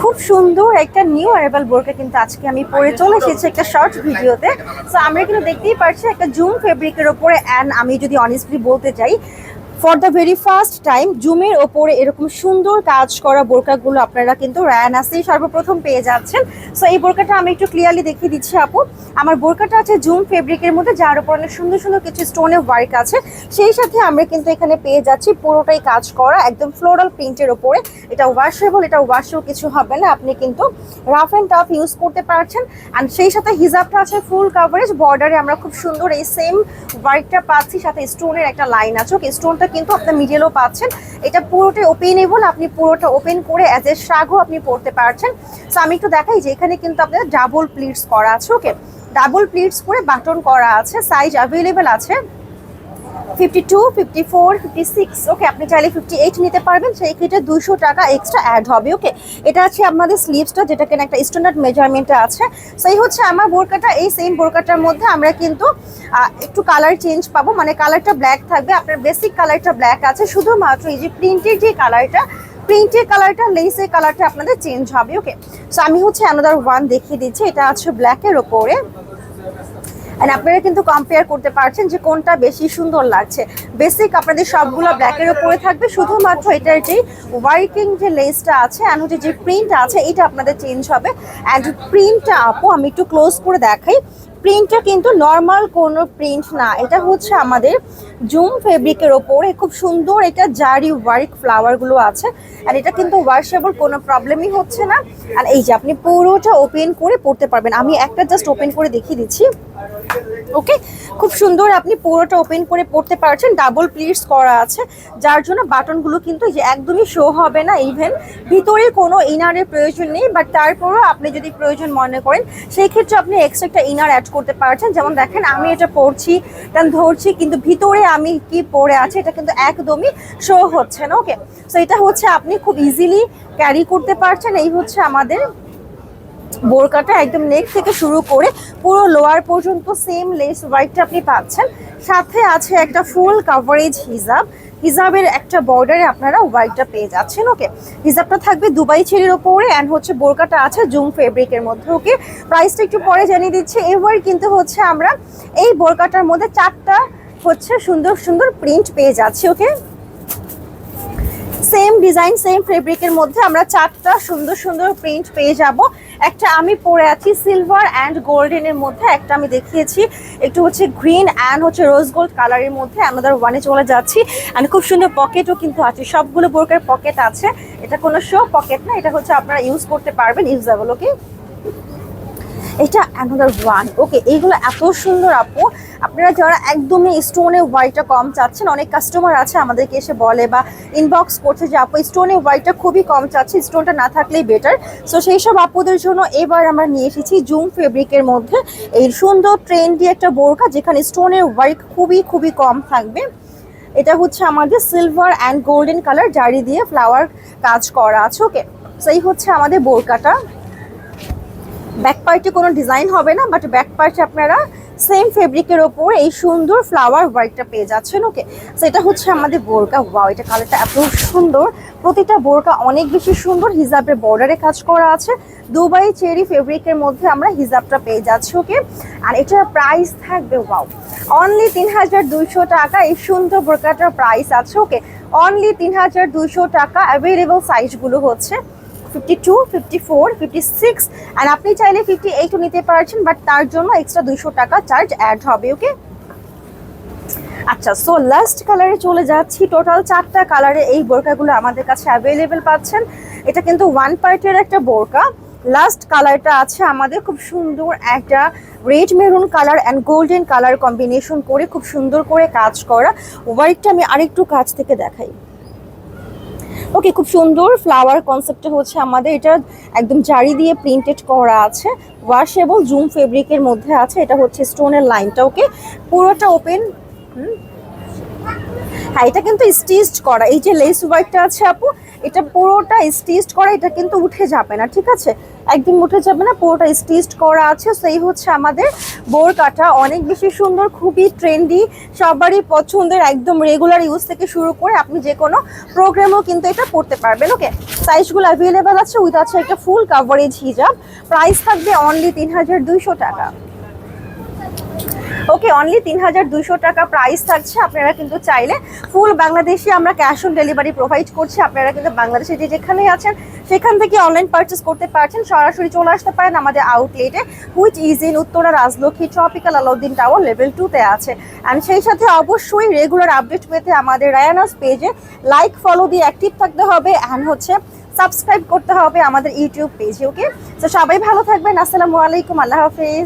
খুব সুন্দর একটা নিউ অ্যারাইভাল বোরকা কিন্তু আজকে আমি পরে চলে এসেছি একটা শর্ট ভিডিওতে। সো আমরা কিন্তু দেখতেই পাচ্ছি একটা জুম ফেব্রিকের ওপরে, অ্যান্ড আমি যদি অনেস্টলি বলতে চাই for the very first time জুমের ওপরে এরকম সুন্দর কাজ করা বোরকাগুলো আপনারা কিন্তু রায়ানাসেই সর্বপ্রথম পেয়ে যাচ্ছেন। সো এই বোরকাটা আমি একটু ক্লিয়ারলি দেখিয়ে দিচ্ছি আপু। আমার বোরকাটা আছে জুম ফেব্রিকের মধ্যে, যার উপর অনেক সুন্দর সুন্দর কিছু স্টোনের ওয়ার্ক আছে। সেই সাথে আমরা কিন্তু এখানে পেয়ে যাচ্ছি পুরোটাই কাজ করা একদম ফ্লোরাল প্রিন্টের ওপরে। এটা ওয়াশেবল, এটা ওয়াশেও কিছু হবে না, আপনি কিন্তু রাফ অ্যান্ড টাফ ইউজ করতে পারছেন। অ্যান্ড সেই সাথে হিজাবটা আছে ফুল কাভারেজ, বর্ডারে আমরা খুব সুন্দর এই সেম ওয়ার্কটা পাচ্ছি, সাথে স্টোনের একটা লাইন আছে। ওকে, স্টোনটা কিন্তু আপনার মিডলও পাচ্ছেন। এটা পুরোটাই ওপেনেবল, আপনি পুরোটা ওপেন করে অ্যাজ এ শাগও আপনি পরতে পারছেন। সো আমি একটু দেখাই যে এখানে কিন্তু আপনাদের ডাবল প্লিটস করা আছে। ওকে, ডাবল প্লিটস করে বাটন করা আছে, সাইজ অ্যাভেলেবেল আছে 52, 54, 56। ওকে, আপনি চাইলে 58 নিতে পারবেন, সেই ক্ষেত্রে 200 টাকা এক্সট্রা অ্যাড হবে। ওকে, এটা আছে আমাদের স্লিভসটা, যেটা কিনা একটা স্ট্যান্ডার্ড মেজারমেন্টে আছে। সেই হচ্ছে আমার বোরকাটা। এই সেম বোরকাটার মধ্যে আমরা কিন্তু একটু কালার চেঞ্জ পাবো, মানে কালারটা ব্ল্যাক থাকবে, আপনার বেসিক কালারটা ব্ল্যাক আছে, শুধুমাত্র এই যে প্রিন্টের যে কালারটা, প্রিন্টের কালারটা, লেসের কালারটা আপনাদের চেঞ্জ হবে। ওকে, সো আমি হচ্ছে অ্যানাদার ওয়ান দেখিয়ে দিচ্ছি। এটা আছে ব্ল্যাকের ওপরে, এন্ড আপনারা কিন্তু কম্পেয়ার করতে পারছেন যে কোনটা বেশি সুন্দর লাগছে। বেসিক আপনাদের সবগুলো ব্ল্যাকের উপরে থাকবে, শুধুমাত্র এটার যে ওয়ার্কিং যে লেসটা আছে অ্যান্ড হচ্ছে যে প্রিন্ট আছে এটা আপনাদের চেঞ্জ হবে। অ্যান্ড প্রিন্টটা আপু আমি একটু ক্লোজ করে দেখাই। প্রিন্টটা কিন্তু নর্মাল কোনো প্রিন্ট না, এটা হচ্ছে আমাদের জুম ফেব্রিকের ওপরে খুব সুন্দর এটা জারি ওয়ার্ক ফ্লাওয়ারগুলো আছে। আর এটা কিন্তু ওয়াশেবল, কোনো প্রবলেমই হচ্ছে না। আর এই যে আপনি পুরোটা ওপেন করে পড়তে পারবেন, আমি একটা জাস্ট ওপেন করে দেখিয়ে দিচ্ছি। ওকে, খুব সুন্দর আপনি পুরোটা ওপেন করে পড়তে পারছেন। ডাবল প্লিটস করা আছে, যার জন্য বাটনগুলো কিন্তু এই যে একদমই শো হবে না। ইভেন ভিতরে কোনো ইনারের প্রয়োজন নেই, বাট তারপরেও আপনি যদি প্রয়োজন মনে করেন সেই ক্ষেত্রে আপনি এক্সট্রা একটা ইনার অ্যাড করতে পারছেন। যেমন দেখেন আমি এটা পরছি দেন ধরছি, কিন্তু ভিতরে আমি কি পরে আছি এটা কিন্তু একদমই শো হচ্ছে না। ওকে, সো এটা হচ্ছে আপনি খুব ইজিলি ক্যারি করতে পারছেন। এই হচ্ছে আমাদের বোরকাটা, একদম নেক থেকে শুরু করে পুরো লোয়ার পর্যন্ত সেম লেস ওয়ার্কটা আপনি পাচ্ছেন। সাথে আছে একটা ফুল কাভারেজ হিজাব, হিজাবের একটা বর্ডারে আপনারা ওয়ার্কটা পেয়ে যাচ্ছেন। ওকে, হিজাবটা থাকবে দুবাই চেরির ওপরে, অ্যান্ড হচ্ছে বোরকাটা আছে জুম ফেব্রিকের মধ্যে। ওকে, প্রাইসটা একটু পরে জানিয়ে দিচ্ছি। এবার কিন্তু হচ্ছে আমরা এই বোরকাটার মধ্যে 4টা হচ্ছে সুন্দর সুন্দর প্রিন্ট পেয়ে যাচ্ছি। ওকে, সেম ডিজাইন সেম ফেব্রিকের মধ্যে আমরা 4টা সুন্দর সুন্দর প্রিন্ট পেয়ে যাব। একটা আমি পরে আছি সিলভার অ্যান্ড গোল্ডেনের মধ্যে, একটা আমি দেখিয়েছি একটু হচ্ছে গ্রিন অ্যান্ড হচ্ছে রোজ গোল্ড কালারের মধ্যে। আমাদের ওয়ানে চলে যাচ্ছি, অ্যান্ড খুব সুন্দর পকেটও কিন্তু আছে, সবগুলো বোরকার পকেট আছে। এটা কোনো শো পকেট না, এটা হচ্ছে আপনারা ইউজ করতে পারবেন, ইউজেবল। ওকে, এটা অ্যানাদার ওয়ান। ওকে, এইগুলো এত সুন্দর আপু। আপনারা যারা একদমই স্টোনের ওয়ার্কটা কম চাচ্ছেন, অনেক কাস্টমার আছে আমাদেরকে এসে বলে বা ইনবক্স করছে যে আপু স্টোনের ওয়ার্কটা খুবই কম চাচ্ছে, স্টোনটা না থাকলেই বেটার। সো সেই সব আপুদের জন্য এবার আমরা নিয়ে এসেছি জুম ফেব্রিকের মধ্যে এই সুন্দর ট্রেন্ডি একটা বোরকা, যেখানে স্টোনের ওয়ার্ক খুবই খুবই কম থাকবে। এটা হচ্ছে আমাদের সিলভার অ্যান্ড গোল্ডেন কালার জারি দিয়ে ফ্লাওয়ার কাজ করা আছে। ওকে, সেই হচ্ছে আমাদের বোরকাটা। ব্যাক পার্টে কোনো ডিজাইন হবে না, বাট ব্যাক পার্টে আপনারা সেম ফেব্রিকের ওপর এই সুন্দর ফ্লাওয়ার ওয়ার্কটা পেয়ে যাচ্ছেন। ওকে, সেটা হচ্ছে আমাদের বোরকা। ওয়াও, এটা কালারটা এত সুন্দর, প্রতিটা বোরকা অনেক বেশি সুন্দর। হিজাবের বর্ডারে কাজ করা আছে, দুবাই চেরি ফেব্রিকের মধ্যে আমরা হিজাবটা পেয়ে যাচ্ছি। ওকে, আর এটার প্রাইস থাকবে ওয়াও অনলি 3200 টাকা। এই সুন্দর বোরকাটার প্রাইস আছে। ওকে, অনলি 3200 টাকা। অ্যাভেলেবল সাইজগুলো হচ্ছে 52, 54, 56 অ্যান্ড আপনি চাইলে 58ও নিতে পারছেন, বাট তার জন্য এক্সট্রা 200 টাকা চার্জ অ্যাড হবে। ওকে, আচ্ছা, সো লাস্ট কালারে চলে যাচ্ছি। টোটাল 4টা কালারে এই বোরকাগুলো আমাদের কাছে অ্যাভেলেবেল পাচ্ছেন। এটা কিন্তু ওয়ান পার্টের একটা বোরকা। লাস্ট কালারটা আছে আমাদের খুব সুন্দর একটা red maroon colour and golden colour combination করে খুব সুন্দর করে কাজ করা। ওয়ার্কটা আমি আরেকটু কাছ থেকে দেখাই। ওকে, খুব সুন্দর ফ্লাওয়ার কনসেপ্টে হচ্ছে আমাদের এটা একদম জারি দিয়ে প্রিন্টেড করা আছে, ওয়াশেবল জুম ফেব্রিকের মধ্যে আছে। এটা হচ্ছে স্টোনের লাইনটা। ওকে, পুরোটা ওপেন। হ্যাঁ, এটা কিন্তু স্টিচড করা। এই যে লেস ওয়ার্কটা আছে আপু, এটা পুরোটা স্টিচড করা, এটা কিন্তু উঠে যাবে না, ঠিক আছে, একদম উঠে যাবে না, পুরোটা স্টিচড করা আছে। সো এই হচ্ছে আমাদের বোরকাটা, অনেক বেশি সুন্দর, খুবই ট্রেন্ডি, সবারই পছন্দের, একদম রেগুলার ইউজ থেকে শুরু করে আপনি যে কোনো প্রোগ্রামেও কিন্তু এটা পড়তে পারবেন। ওকে, সাইজগুলো অ্যাভেলেবেল আছে, উইথ আছে একটা ফুল কাভারেজ হিজাব। প্রাইস থাকবে অনলি 3200 টাকা। ওকে, অনলি 3200 টাকা প্রাইস থাকছে। আপনারা কিন্তু চাইলে ফুল বাংলাদেশে আমরা ক্যাশ অন ডেলিভারি প্রোভাইড করছি। আপনারা কিন্তু বাংলাদেশে যে যেখানে আছেন সেখান থেকে অনলাইন পারচেস করতে পারছেন, সরাসরি চলে আসতে পারেন আমাদের আউটলেটে, which is in Uttara Rajlakshmi tropical Alauddin tower level 2-তে আছে। অ্যান্ড সেই সাথে অবশ্যই রেগুলার আপডেট পেতে আমাদের রায়ানাস পেজে লাইক ফলো দিয়ে অ্যাক্টিভ থাকতে হবে, অ্যান্ড হচ্ছে সাবস্ক্রাইব করতে হবে আমাদের ইউটিউব পেজে। ওকে, তো সবাই ভালো থাকবেন, আসসালামু আলাইকুম, আল্লাহ হাফেজ।